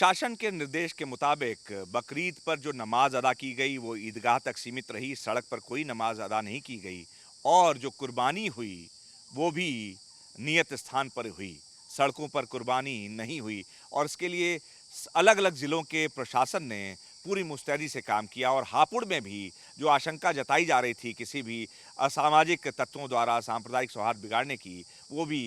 शासन के निर्देश के मुताबिक बकरीद पर जो नमाज अदा की गई वो ईदगाह तक सीमित रही, सड़क पर कोई नमाज अदा नहीं की गई और जो कुर्बानी हुई वो भी नियत स्थान पर हुई, सड़कों पर कुर्बानी नहीं हुई और इसके लिए अलग अलग ज़िलों के प्रशासन ने पूरी मुस्तैदी से काम किया और हापुड़ में भी जो आशंका जताई जा रही थी किसी भी असामाजिक तत्वों द्वारा सांप्रदायिक सौहार्द बिगाड़ने की, वो भी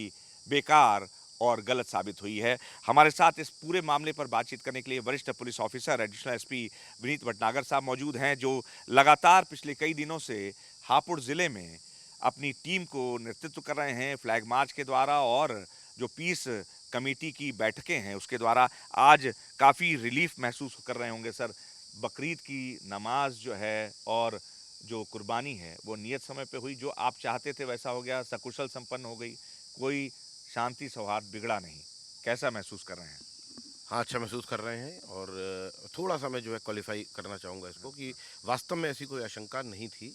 बेकार और गलत साबित हुई है। हमारे साथ इस पूरे मामले पर बातचीत करने के लिए वरिष्ठ police officer additional SP Vineet Bhatnagar साहब मौजूद हैं, जो लगातार पिछले कई दिनों से हापुड़ ज़िले में अपनी टीम को नेतृत्व कर रहे हैं फ्लैग मार्च के द्वारा और जो पीस कमेटी की बैठकें हैं उसके द्वारा। आज काफ़ी रिलीफ महसूस कर रहे होंगे सर। बकरीद की नमाज जो है और जो कुर्बानी है वो नियत समय पे हुई, जो आप चाहते थे वैसा हो गया, सकुशल संपन्न हो गई, कोई शांति सौहार्द बिगड़ा नहीं। कैसा महसूस कर रहे हैं? हाँ, अच्छा महसूस कर रहे हैं और थोड़ा-सा मैं जो है क्वालिफ़ाई करना चाहूँगा इसको कि वास्तव में ऐसी कोई आशंका नहीं थी।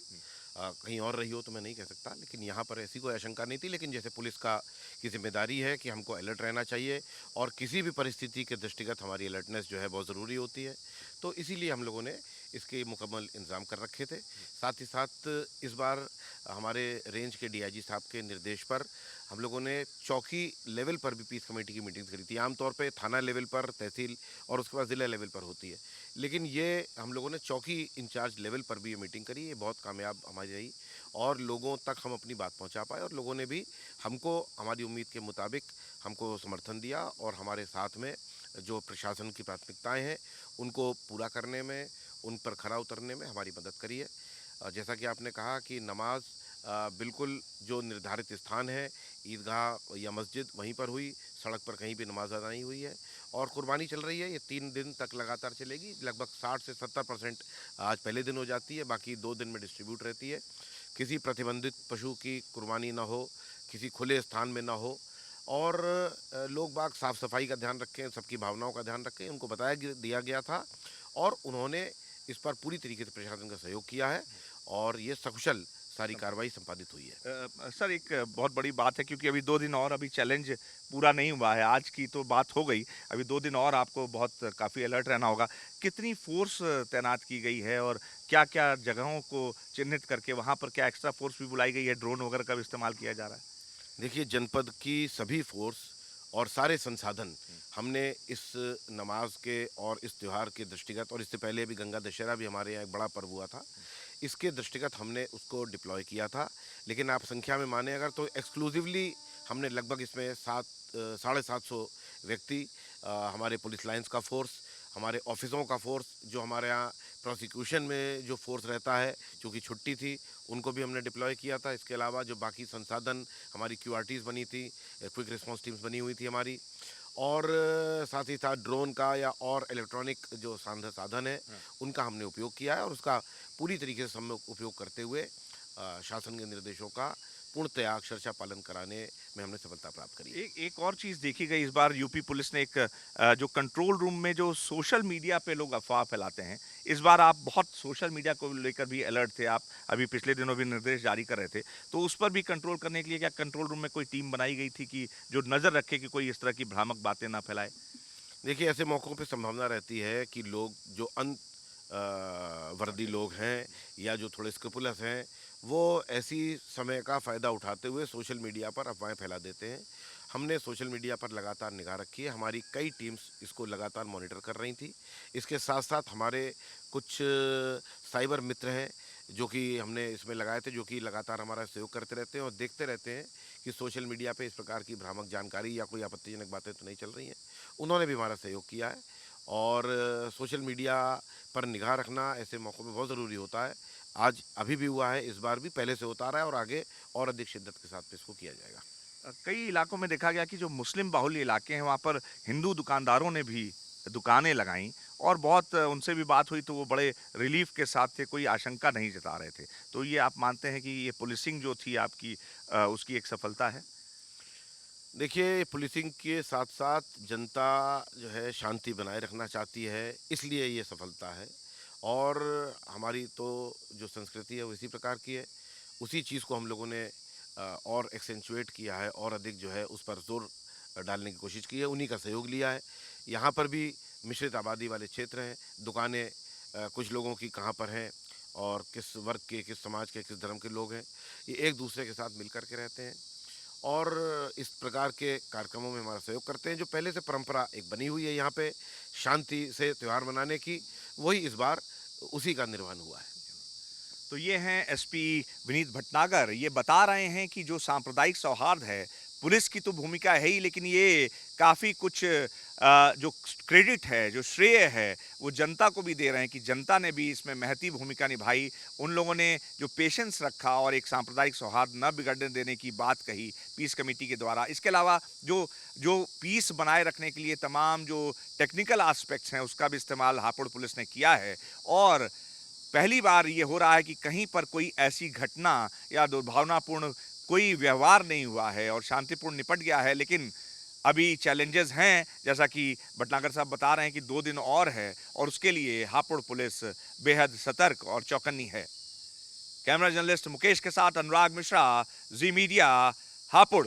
कहीं और रही हो तो मैं नहीं कह सकता, लेकिन यहाँ पर ऐसी कोई आशंका नहीं थी। लेकिन जैसे पुलिस का की ज़िम्मेदारी है कि हमको अलर्ट रहना चाहिए और किसी भी परिस्थिति के दृष्टिगत हमारी अलर्टनेस जो है बहुत ज़रूरी होती है। तो इसीलिए हम लोगों ने इसके मुकम्मल इंतज़ाम कर रखे थे। साथ ही साथ इस बार हमारे रेंज के डीआईजी साहब के निर्देश पर हम लोगों ने चौकी लेवल पर भी पीस कमेटी की मीटिंग्स करी थी। आमतौर पे थाना लेवल पर, तहसील और उसके बाद ज़िला लेवल पर होती है। लेकिन ये हम लोगों ने चौकी इंचार्ज लेवल पर भी ये मीटिंग करी, ये बहुत कामयाब हमारी रही और लोगों तक हम अपनी बात पहुँचा पाए और लोगों ने भी हमको हमारी उम्मीद के मुताबिक हमको समर्थन दिया और हमारे साथ में जो प्रशासन की प्राथमिकताएँ हैं, उनको पूरा करने में, उन पर खरा उतरने में हमारी मदद करी है। जैसा कि आपने कहा कि नमाज बिल्कुल जो निर्धारित स्थान है, ईदगाह या मस्जिद वहीं पर हुई, सड़क पर कहीं भी नमाज अदा नहीं हुई है और कुर्बानी चल रही है। ये 3 दिन तक लगातार चलेगी। लगभग 60 से 70% आज पहले दिन हो जाती है, बाकी 2 दिन में डिस्ट्रीब्यूट रहती है। किसी प्रतिबंधित पशु की कुर्बानी ना हो, किसी खुले स्थान में ना हो और लोग बाग साफ-सफाई का ध्यान रखें, सबकी भावनाओं का ध्यान रखें, उनको बताया ग दिया गया था और उन्होंने इस पर पूरी तरीके से प्रशासन का सहयोग किया है और ये सकुशल सारी कार्रवाई संपादित हुई है। सर एक बहुत बड़ी बात है क्योंकि अभी 2 दिन और अभी चैलेंज पूरा नहीं हुआ है। आज की तो बात हो गई, अभी 2 दिन और आपको बहुत काफ़ी अलर्ट रहना होगा। कितनी फ़ोर्स तैनात की गई है और क्या-क्या जगहों को चिन्हित करके वहाँ पर क्या एक्स्ट्रा फ़ोर्स भी बुलाई गई है, ड्रोन वगैरह का भी इस्तेमाल किया जा रहा है? देखिए, जनपद की सभी फ़ोर्स और सारे संसाधन हमने इस नमाज के और इस त्योहार के दृष्टिगत और इससे पहले भी गंगा दशहरा भी हमारे यहाँ एक बड़ा पर्व हुआ था। इसके दृष्टिगत हमने उसको डिप्लॉय किया था। लेकिन आप संख्या में माने अगर तो एक्सक्लूसिवली हमने लगभग इसमें साढ़े 700 व्यक्ति हमारे पुलिस लाइन्स का फ़ोर्स, हमारे ऑफ़िसों का फ़ोर्स, जो हमारे यहाँ प्रोसिक्यूशन में जो फ़ोर्स रहता है, चूँकि छुट्टी थी, उनको भी हमने डिप्लॉय किया था। इसके अलावा जो बाकी संसाधन हमारी क्यूआरटीज़ बनी थी, क्विक रिस्पॉन्स टीम्स बनी हुई थी हमारी और साथ ही साथ ड्रोन का या और इलेक्ट्रॉनिक जो साधन है, हाँ। उनका हमने उपयोग किया है और उसका पूरी तरीके से हम लोग उपयोग करते हुए शासन के निर्देशों का पूर्णतया अक्षरशः पालन कराने में हमने सफलता प्राप्त करी है। एक एक और चीज़ देखी गई इस बार यूपी पुलिस ने एक जो कंट्रोल रूम में जो सोशल मीडिया पे लोग अफ़वाह फैलाते हैं, इस बार आप बहुत सोशल मीडिया को लेकर भी अलर्ट थे। आप अभी पिछले दिनों भी निर्देश जारी कर रहे थे। तो उस पर भी कंट्रोल करने के लिए क्या कंट्रोल रूम में कोई टीम बनाई गई थी कि जो नज़र रखे कि कोई इस तरह की भ्रामक बातें ना फैलाए? देखिए, ऐसे मौक़ों पे संभावना रहती है कि लोग जो वर्दी लोग हैं या जो थोड़े स्क्रूपुलस हैं, वो ऐसी समय का फ़ायदा उठाते हुए सोशल मीडिया पर अफ़वाहें फैला देते हैं। हमने सोशल मीडिया पर लगातार निगाह रखी है, हमारी कई टीम्स इसको लगातार मॉनिटर कर रही थी। इसके साथ-साथ हमारे कुछ साइबर मित्र हैं, जो कि हमने इसमें लगाए थे, जो कि लगातार हमारा सहयोग करते रहते हैं और देखते रहते हैं कि सोशल मीडिया पे इस प्रकार की भ्रामक जानकारी या कोई आपत्तिजनक बातें तो नहीं चल रही हैं। उन्होंने भी हमारा सहयोग किया है और सोशल मीडिया पर निगाह रखना ऐसे मौक़ों पे बहुत ज़रूरी होता है। आज अभी भी हुआ है, इस बार भी पहले से होता रहा है और आगे और अधिक शिद्दत के साथ इसको किया जाएगा। कई इलाकों में देखा गया कि जो मुस्लिम बाहुल्य इलाके हैं वहाँ पर हिंदू दुकानदारों ने भी दुकानें लगाईं और बहुत उनसे भी बात हुई तो वो बड़े रिलीफ के साथ थे, कोई आशंका नहीं जता रहे थे। तो ये आप मानते हैं कि ये पुलिसिंग जो थी आपकी उसकी एक सफलता है? देखिए, पुलिसिंग के साथ-साथ जनता जो है शांति बनाए रखना चाहती है, इसलिए ये सफलता है और हमारी तो जो संस्कृति है वो इसी प्रकार की है। उसी चीज़ को हम लोगों ने और एक्सेंचुएट किया है और अधिक जो है उस पर ज़ोर डालने की कोशिश की है, उन्हीं का सहयोग लिया है। यहाँ पर भी मिश्रित आबादी वाले क्षेत्र हैं, दुकानें कुछ लोगों की कहाँ पर हैं और किस वर्ग के, किस समाज के, किस धर्म के लोग हैं, ये एक दूसरे के साथ मिल कर के रहते हैं और इस प्रकार के कार्यक्रमों में हमारा सहयोग करते हैं। जो पहले से परंपरा एक बनी हुई है यहाँ पे शांति से त्यौहार मनाने की, वही इस बार उसी का निर्वहन हुआ है। तो ये हैं एसपी विनीत भटनागर। ये बता रहे हैं कि जो सांप्रदायिक सौहार्द है, पुलिस की तो भूमिका है ही, लेकिन ये काफ़ी कुछ जो क्रेडिट है, जो श्रेय है, वो जनता को भी दे रहे हैं कि जनता ने भी इसमें महती भूमिका निभाई। उन लोगों ने जो पेशेंस रखा और एक सांप्रदायिक सौहार्द न बिगड़ने देने की बात कही पीस कमेटी के द्वारा। इसके अलावा जो जो पीस बनाए रखने के लिए तमाम जो टेक्निकल एस्पेक्ट्स हैं, उसका भी इस्तेमाल हापुड़ पुलिस ने किया है। और पहली बार ये हो रहा है कि कहीं पर कोई ऐसी घटना या दुर्भावनापूर्ण कोई व्यवहार नहीं हुआ है और शांतिपूर्ण निपट गया है। लेकिन अभी चैलेंजेस हैं, जैसा कि भटनागर साहब बता रहे हैं कि 2 दिन और है और उसके लिए हापुड़ पुलिस बेहद सतर्क और चौकन्नी है। कैमरा जर्नलिस्ट मुकेश के साथ अनुराग मिश्रा, जी मीडिया, हापुड़।